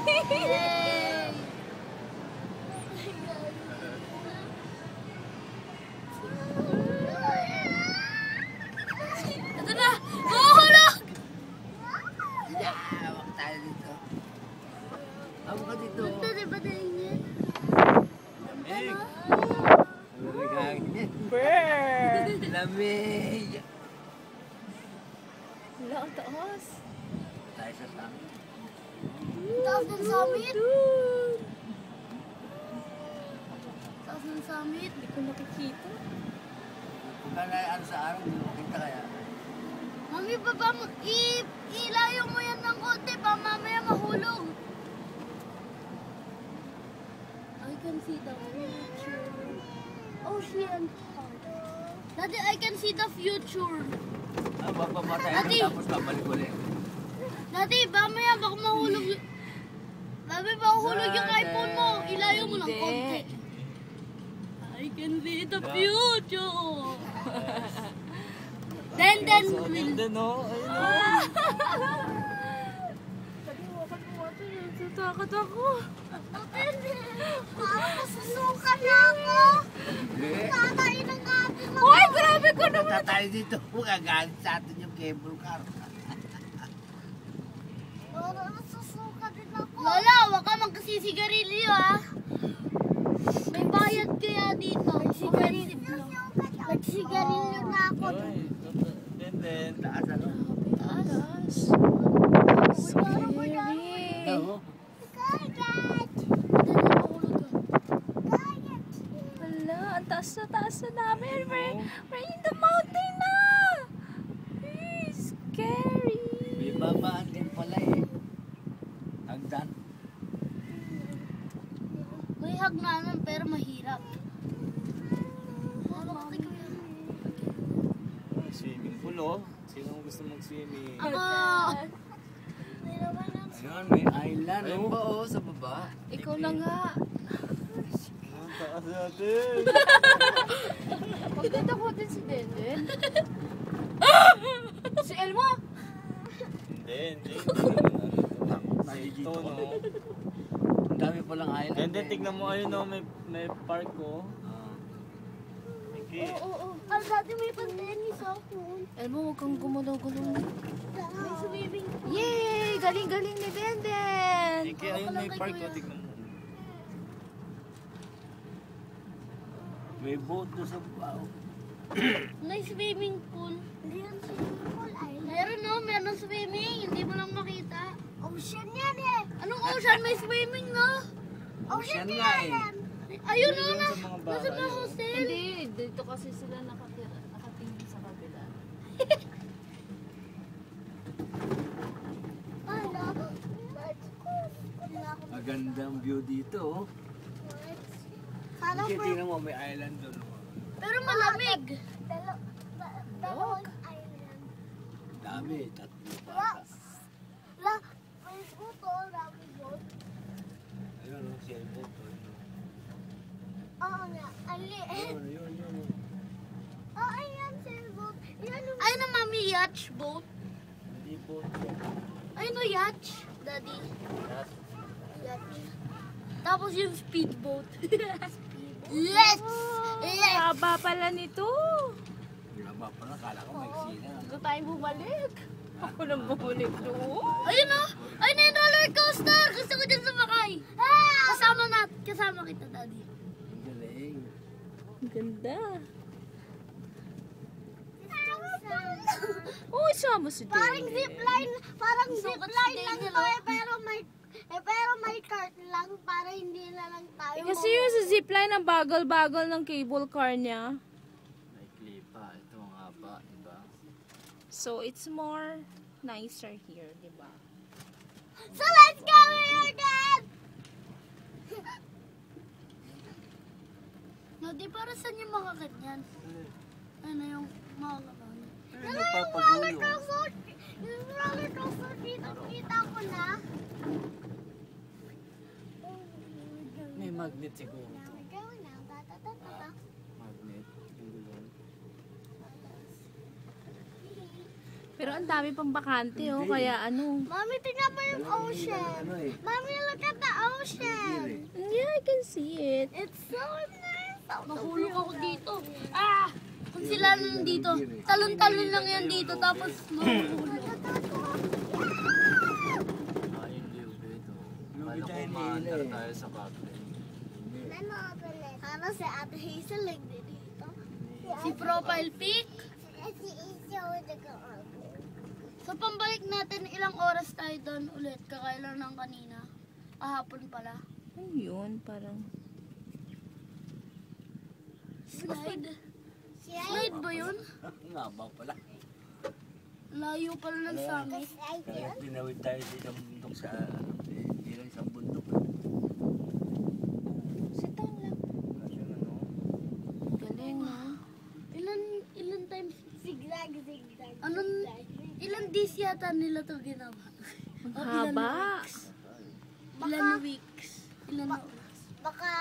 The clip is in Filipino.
Yay! Ito na! Mahulog! Hawak tayo dito. Hawak ka dito. Ito, di ba tayo niya? Lamig. Lamig. Lamig. Wala, ang taas. Tayo sa summit. Taas ng summit? Taas ng summit? Hindi ko nakikita. Kung kanayaan sa araw, hindi mo kita kaya. Mami, baba mo, ilayo mo yan ng konti pa mamaya mahulog. I can see the future. Ocean park. Daddy, I can see the future. Mapamatay Ate. ka tapos babalik ulit. Daddy, mamaya baka mahulog. Daddy, baka mahulog yung iPhone mo. Ilayo mo ng konti. I can see the future. Then will. Then, no? Ayun, no? Sabi mo, wag mo ito. Tatakot ako. Parang masusuka na ako. Kakain ng ate mo. Uy, grabe ko naman. Punta tayo dito. Magagalit sa atin yung cable car. Parang masusuka din ako. Lola, wag ka magkasisigarilyo ah. May bayad kaya dito. Nagsigarilyo na ako. Then, Taas ano? taas. Scary. Oo. Wala, ang taas na namin. We're in the mountain na. Scary. May babaan din pala eh. Hagdan. May hagnanan pero mahirap. Swimming pool, oh. Sino gusto mag-swimming? Ako. Ayun, may island. Ayun ba oh, sa baba? Ikaw na nga. Ang taas natin. Maganda ko din si Denden. Si Elmo. Hindi. Nandito Ito, no. Ang dami palang island. And then, tignan mo, ayun, no. May park, oh. Miki. Oo. Ang dati may pan-tennis ako. Elmo, huwag kang gumalaw-galaw. May swimming pool. Yay! Galing-galing ni Denden. Miki, ayun, may park, oh. Tignan mo. May boat doon sa baba. oh. May swimming pool. Hindi yan swimming pool ay. Meron no, meron swimming. Hindi mo lang makita. Ocean yan eh. Anong ocean? May swimming no? Ocean nga eh. Ayun no, Ayun na. sa mga bahay, Nasa mga oh. hostel. Hindi, dito kasi sila nakatingin sa kabila. Ano? Magandang view dito oh. Kala Kasi ko. tingnan mo, may island doon. oh. Pero malamig. Dog. Dami, tatlo pa. La, may buto, lagi boat. Ayun oh, sailboat. oh. Oo nga, ang liit. Yun. Oh, ayan, sailboat. Ayun na mami, yacht boat. Hindi boat yan. Ayun na yacht, daddy. Yacht. Tapos yung speedboat. Let's! Let's! Haba pala nito. Graba pa na, kala ko may sila. Gusto tayong bumalik. Ako nang bumalik doon. Ayun na! Ayun na yung roller coaster! Gusto ko dyan sumakay. Kasama kita, daddy. Ang galing. Ang ganda. Oh, isama si Parang Denden. zipline lang ito eh, pero may cart lang para hindi na lang tayo. Kasi yung sa zipline ang bagal-bagal ng cable car niya. May klipa. Ito ang haba, diba? So, it's more nicer here, di ba? So let's go here again! No, di para saan yung mga ganyan? Ano yung mga ganyan? Pero nagpapagulo. Yung roller coaster dito, kita ko na. May magnet siguro. Now we're going now. Ta-ta-ta-ta. Magnet. Yung gulong. Pero ang dami pang bakante, oh. Kaya ano. Mami, tingnan mo yung ocean. ano eh. Mommy, look at the ocean. Yeah, I can see it. It's so nice. Mahulog ako dito. Ah! Kung sila lang dito, talon-talon lang yan dito, tapos mahulog. Ayun yung dito. Kala ko maandar tayo sa captain. Ano si Ate Hazel like dito? Si Profile Pic? So pambalik natin, ilang oras tayo doon ulit? Kakailan ng kanina? Kahapon pala. Ayun, parang... Slide? Slide ba yun? Nga ba pala? Layo pala ng summit. Kaya tinawid tayo sa isang bundok sa ilang isang bundok. Sit down lang. Kasi ano, Galing, no? Ilan times? Zigzag. Ilan days yata nila to ginawa? Ang haba. Ilan weeks? Ilan weeks? Baka